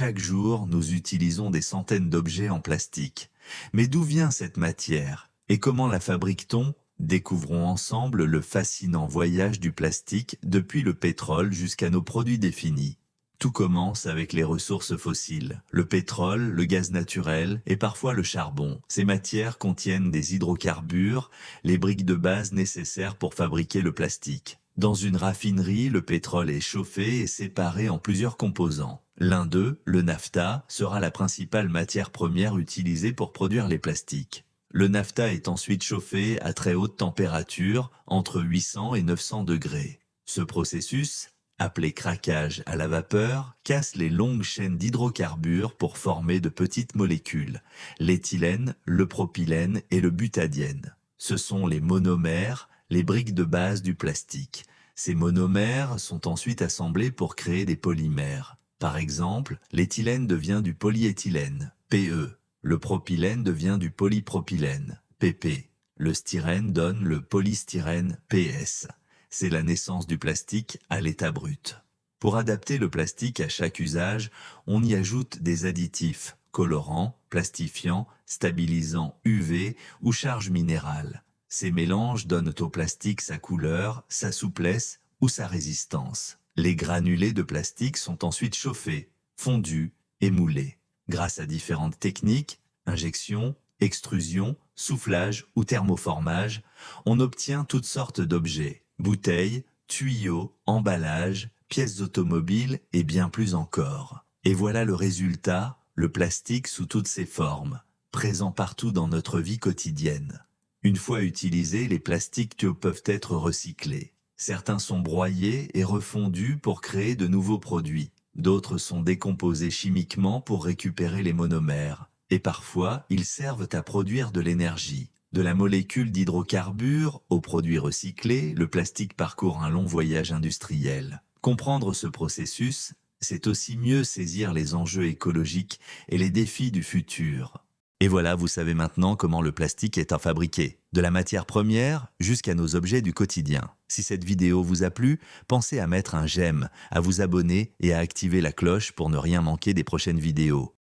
Chaque jour, nous utilisons des centaines d'objets en plastique. Mais d'où vient cette matière? Et comment la fabrique-t-on? Découvrons ensemble le fascinant voyage du plastique depuis le pétrole jusqu'à nos produits définis. Tout commence avec les ressources fossiles. Le pétrole, le gaz naturel et parfois le charbon. Ces matières contiennent des hydrocarbures, les briques de base nécessaires pour fabriquer le plastique. Dans une raffinerie, le pétrole est chauffé et séparé en plusieurs composants. L'un d'eux, le naphta, sera la principale matière première utilisée pour produire les plastiques. Le naphta est ensuite chauffé à très haute température, entre 800 et 900 degrés. Ce processus, appelé craquage à la vapeur, casse les longues chaînes d'hydrocarbures pour former de petites molécules, l'éthylène, le propylène et le butadiène. Ce sont les monomères, les briques de base du plastique. Ces monomères sont ensuite assemblés pour créer des polymères. Par exemple, l'éthylène devient du polyéthylène, PE. Le propylène devient du polypropylène, PP. Le styrène donne le polystyrène, PS. C'est la naissance du plastique à l'état brut. Pour adapter le plastique à chaque usage, on y ajoute des additifs, colorants, plastifiants, stabilisants UV ou charges minérales. Ces mélanges donnent au plastique sa couleur, sa souplesse ou sa résistance. Les granulés de plastique sont ensuite chauffés, fondus et moulés. Grâce à différentes techniques, injection, extrusion, soufflage ou thermoformage, on obtient toutes sortes d'objets. Bouteilles, tuyaux, emballages, pièces automobiles et bien plus encore. Et voilà le résultat, le plastique sous toutes ses formes, présent partout dans notre vie quotidienne. Une fois utilisés, les plastiques peuvent être recyclés. Certains sont broyés et refondus pour créer de nouveaux produits. D'autres sont décomposés chimiquement pour récupérer les monomères. Et parfois, ils servent à produire de l'énergie. De la molécule d'hydrocarbures aux produits recyclés, le plastique parcourt un long voyage industriel. Comprendre ce processus, c'est aussi mieux saisir les enjeux écologiques et les défis du futur. Et voilà, vous savez maintenant comment le plastique est fabriqué, de la matière première jusqu'à nos objets du quotidien. Si cette vidéo vous a plu, pensez à mettre un j'aime, à vous abonner et à activer la cloche pour ne rien manquer des prochaines vidéos.